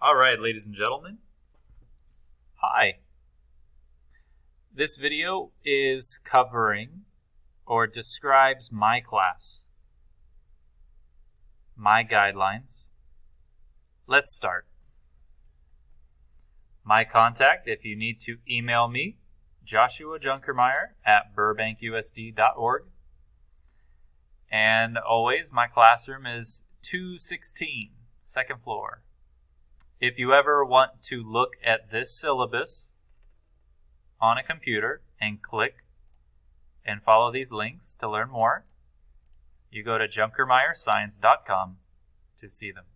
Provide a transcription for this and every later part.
All right, ladies and gentlemen. Hi. This video is covering or describes my class, my guidelines. Let's start. My contact, if you need to email me, Joshua Junkermeyer at burbankusd.org. And always, my classroom is 216, second floor. If you ever want to look at this syllabus on a computer and click and follow these links to learn more, you go to junkermeyerscience.com to see them.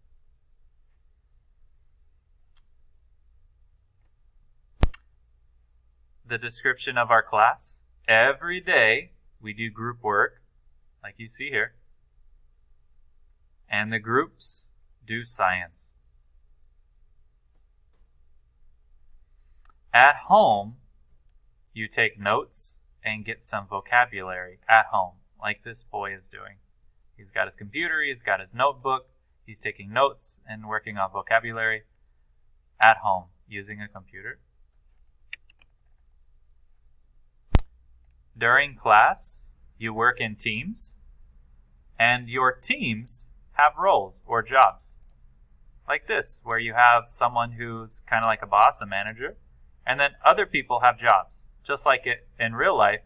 The description of our class: every day we do group work, like you see here, and the groups do science. At home, you take notes and get some vocabulary at home, like this boy is doing. He's got his computer, he's got his notebook, he's taking notes and working on vocabulary at home using a computer. During class, you work in teams, and your teams have roles or jobs. Like this, where you have someone who's kind of like a boss, a manager, and then other people have jobs. Just like it in real life,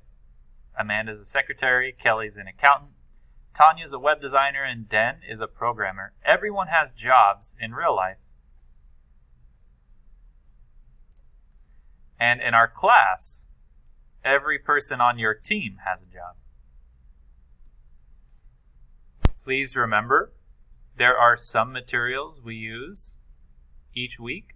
Amanda's a secretary, Kelly's an accountant, Tanya's a web designer, and Den is a programmer. Everyone has jobs in real life. And in our class, every person on your team has a job. Please remember, there are some materials we use each week.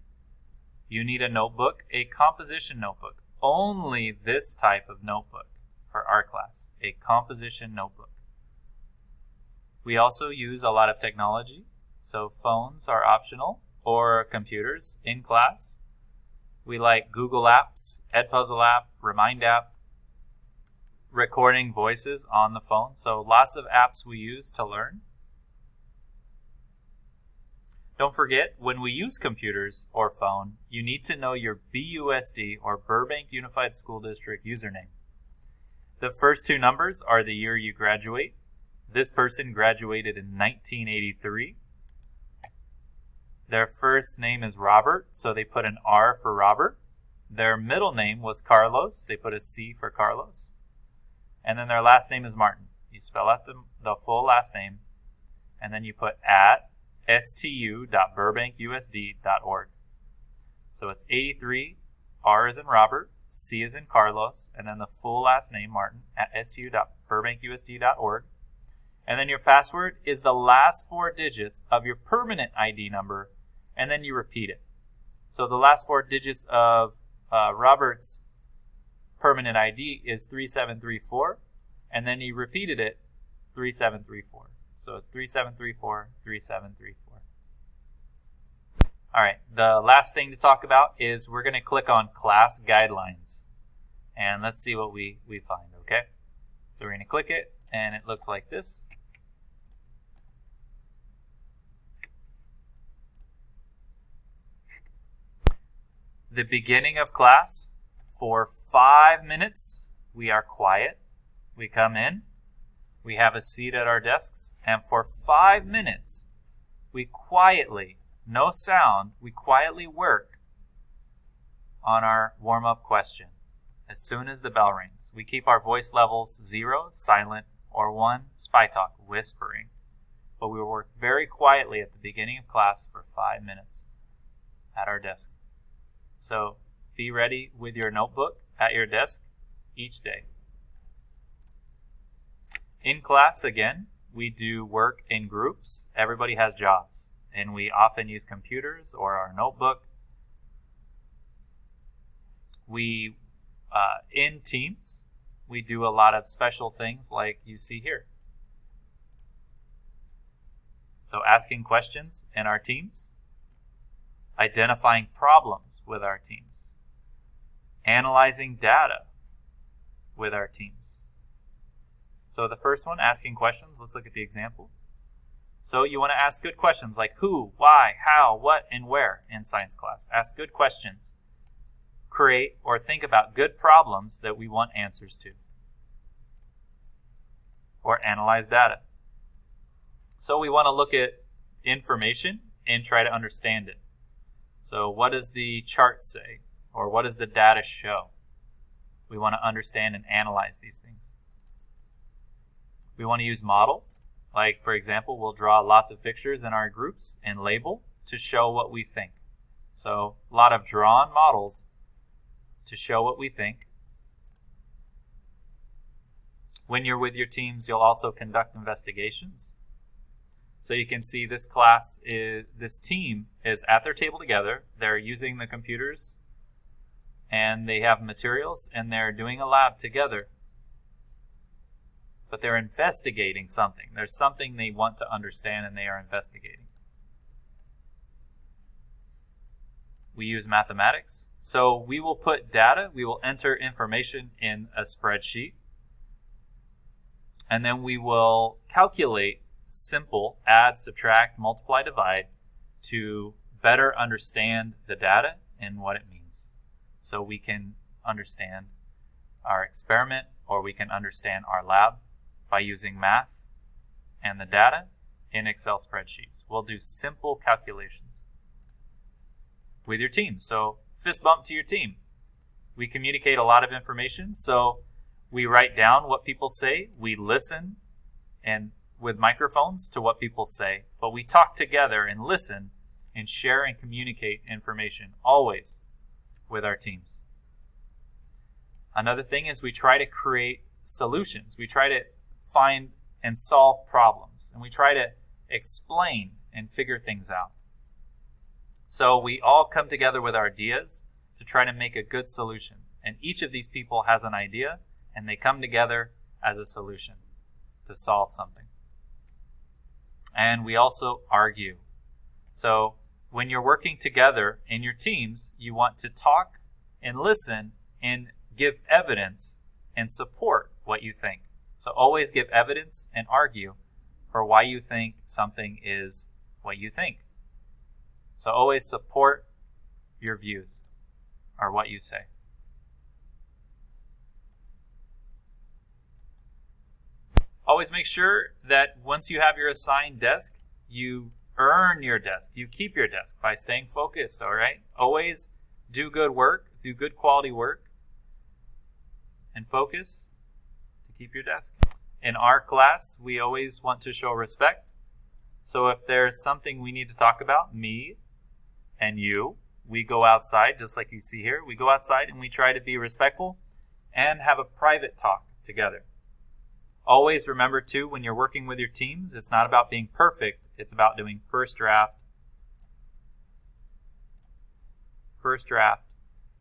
You need a notebook, a composition notebook. Only this type of notebook for our class, a composition notebook. We also use a lot of technology, so phones are optional, or computers in class. We like Google Apps, Edpuzzle app, Remind app, recording voices on the phone. So lots of apps we use to learn. Don't forget, when we use computers or phone, you need to know your BUSD or Burbank Unified School District username. The first two numbers are the year you graduate. This person graduated in 1983. Their first name is Robert, so they put an R for Robert. Their middle name was Carlos. They put a C for Carlos. And then their last name is Martin. You spell out the full last name, and then you put at stu.burbankusd.org. So it's 83, R is in Robert, C is in Carlos, and then the full last name, Martin, at stu.burbankusd.org. And then your password is the last 4 digits of your permanent ID number, and then you repeat it. So the last 4 digits of Robert's permanent ID is 3734, and then you repeated it 3734. So it's 3734, 3734. All right, the last thing to talk about is we're going to click on class guidelines. And let's see what we find, okay? So we're going to click it, and it looks like this. The beginning of class, for 5 minutes, we are quiet. We come in. We have a seat at our desks, and for 5 minutes, we quietly, no sound, we quietly work on our warm-up question. As soon as the bell rings, we keep our voice levels 0, silent, or 1, spy talk, whispering. But we will work very quietly at the beginning of class for 5 minutes at our desk. So be ready with your notebook at your desk each day. In class, again, we do work in groups. Everybody has jobs, and we often use computers or our notebook. We, in teams, we do a lot of special things like you see here. So asking questions in our teams, identifying problems with our teams, analyzing data with our teams. So the first one, asking questions, let's look at the example. So you want to ask good questions like who, why, how, what, and where in science class. Ask good questions. Create or think about good problems that we want answers to. Or analyze data. So we want to look at information and try to understand it. So what does the chart say? Or what does the data show? We want to understand and analyze these things. We want to use models. Like, for example, we'll draw lots of pictures in our groups and label to show what we think. So a lot of drawn models to show what we think. When you're with your teams, you'll also conduct investigations. So you can see this team is at their table together. They're using the computers and they have materials and they're doing a lab together. But they're investigating something. There's something they want to understand and they are investigating. We use mathematics. So we will put data, we will enter information in a spreadsheet. And then we will calculate simple add, subtract, multiply, divide to better understand the data and what it means. So we can understand our experiment or we can understand our lab by using math and the data in Excel spreadsheets. We'll do simple calculations with your team. So fist bump to your team. We communicate a lot of information, so we write down what people say, we listen and with microphones to what people say, but we talk together and listen and share and communicate information always with our teams. Another thing is we try to create solutions. We try to find and solve problems, and we try to explain and figure things out. So we all come together with our ideas to try to make a good solution, and each of these people has an idea and they come together as a solution to solve something. And we also argue. So when you're working together in your teams, you want to talk and listen and give evidence and support what you think. So always give evidence and argue for why you think something is what you think. So always support your views or what you say. Always make sure that once you have your assigned desk, you earn your desk. You keep your desk by staying focused, all right? Always do good work, do good quality work, and focus to keep your desk. In our class, we always want to show respect. So if there's something we need to talk about, me and you, we go outside, just like you see here. We go outside and we try to be respectful and have a private talk together. Always remember, too, when you're working with your teams, it's not about being perfect. It's about doing first draft,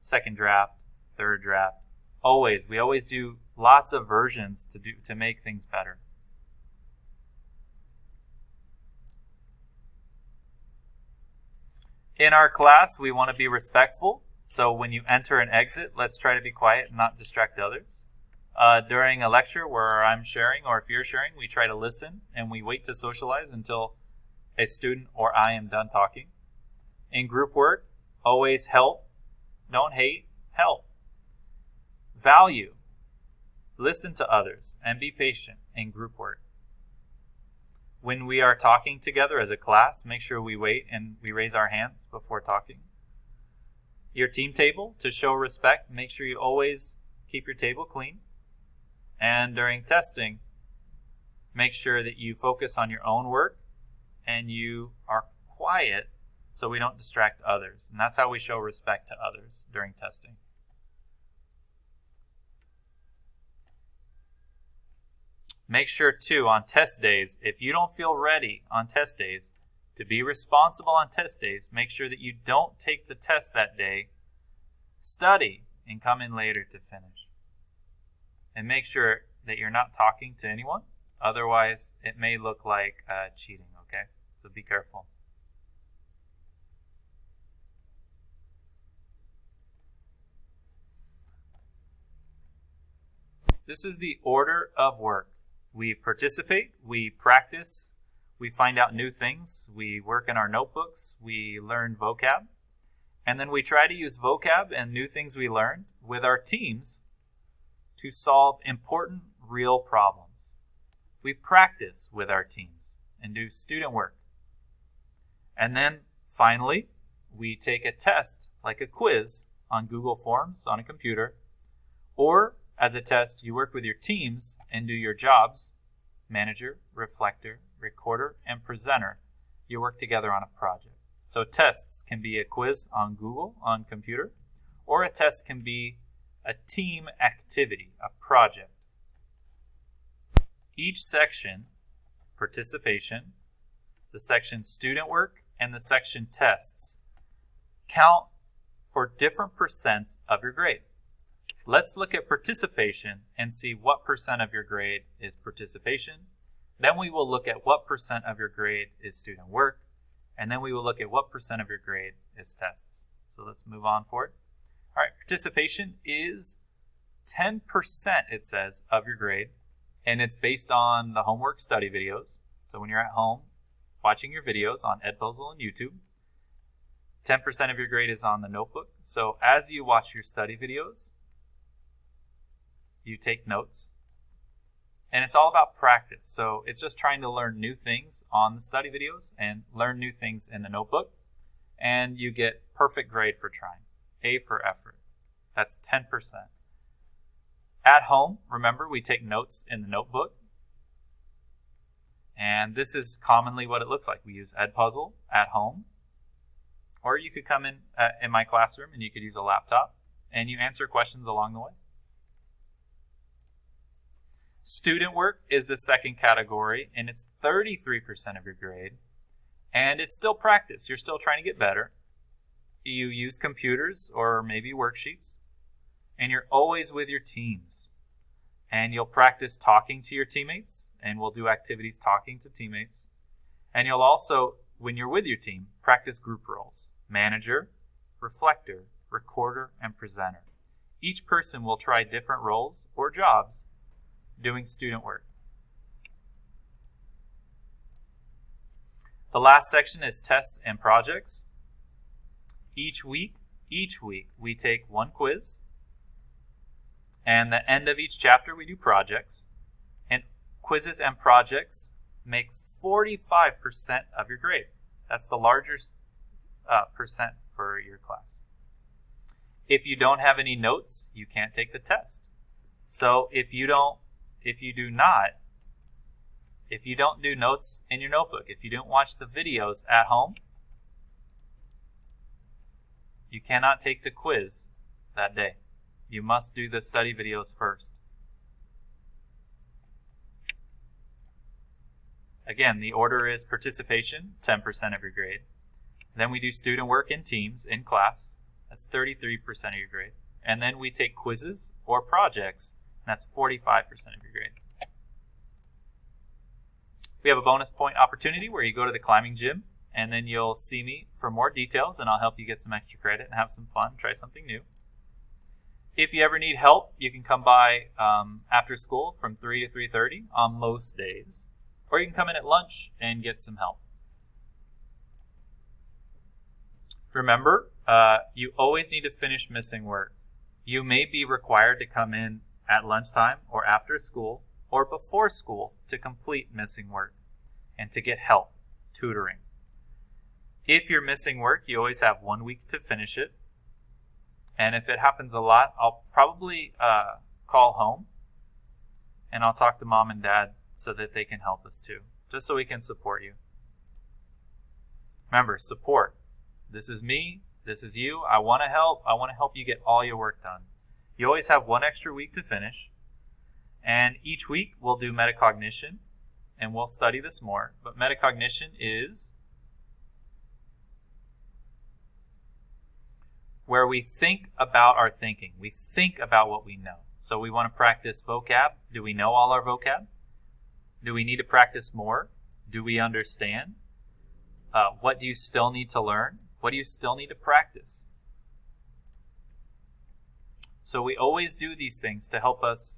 second draft, third draft. We always do lots of versions to make things better. In our class, we want to be respectful. So when you enter and exit, let's try to be quiet and not distract others. During a lecture where I'm sharing or if you're sharing, we try to listen and we wait to socialize until a student or I am done talking. In group work, always help. Don't hate, help. Value. Listen to others and be patient in group work. When we are talking together as a class, make sure we wait and we raise our hands before talking. Your team table, to show respect, make sure you always keep your table clean. And during testing, make sure that you focus on your own work and you are quiet so we don't distract others. And that's how we show respect to others during testing. Make sure, too, on test days, if you don't feel ready on test days to be responsible on test days, make sure that you don't take the test that day. Study and come in later to finish. And make sure that you're not talking to anyone. Otherwise, it may look like cheating, okay? So be careful. This is the order of work. We participate, we practice, We find out new things. We work in our notebooks. We learn vocab. And then we try to use vocab and new things we learned with our teams to solve important real problems. We practice with our teams and do student work. And then finally, we take a test like a quiz on Google Forms on a computer, or as a test, you work with your teams and do your jobs, manager, reflector, recorder, and presenter. You work together on a project. So tests can be a quiz on Google on computer, or a test can be a team activity, a project. Each section, participation, the section student work, and the section tests, count for different percents of your grade. Let's look at participation and see what percent of your grade is participation. Then we will look at what percent of your grade is student work. And then we will look at what percent of your grade is tests. So let's move on forward. All right, participation is 10%, it says, of your grade. And it's based on the homework study videos. So when you're at home watching your videos on Edpuzzle and YouTube, 10% of your grade is on the notebook. So as you watch your study videos, you take notes. And it's all about practice. So it's just trying to learn new things on the study videos and learn new things in the notebook. And you get perfect grade for trying. A for effort. That's 10%. At home, remember, we take notes in the notebook. And this is commonly what it looks like. We use Edpuzzle at home. Or you could come in my classroom and you could use a laptop and you answer questions along the way. Student work is the second category, and it's 33% of your grade. And it's still practice. You're still trying to get better. You use computers or maybe worksheets, and you're always with your teams. And you'll practice talking to your teammates, and we'll do activities talking to teammates. And you'll also, when you're with your team, practice group roles. Manager, reflector, recorder, and presenter. Each person will try different roles or jobs doing student work. The last section is tests and projects. Each week we take one quiz. And the end of each chapter we do projects. And quizzes and projects make 45% of your grade. That's the largest percent for your class. If you don't have any notes, you can't take the test. So if you don't do notes in your notebook, if you don't watch the videos at home, you cannot take the quiz that day. You must do the study videos first. Again, the order is participation, 10% of your grade. Then we do student work in teams, in class. That's 33% of your grade. And then we take quizzes or projects. And that's 45% of your grade. We have a bonus point opportunity where you go to the climbing gym and then you'll see me for more details and I'll help you get some extra credit and have some fun, try something new. If you ever need help, you can come by after school from 3 to 3:30 on most days. Or you can come in at lunch and get some help. Remember, you always need to finish missing work. You may be required to come in at lunchtime or after school or before school to complete missing work and to get help, tutoring. If you're missing work, you always have 1 week to finish it. And if it happens a lot, I'll probably call home and I'll talk to mom and dad so that they can help us too, just so we can support you. Remember, support. This is me. This is you. I want to help. I want to help you get all your work done. You always have 1 extra week to finish. And each week we'll do metacognition and we'll study this more. But metacognition is where we think about our thinking. We think about what we know. So we want to practice vocab. Do we know all our vocab? Do we need to practice more? Do we understand? What do you still need to learn? What do you still need to practice? So we always do these things to help us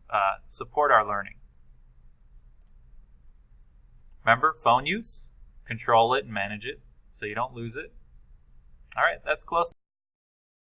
support our learning. Remember, phone use control it and manage it so you don't lose it. All right, that's close.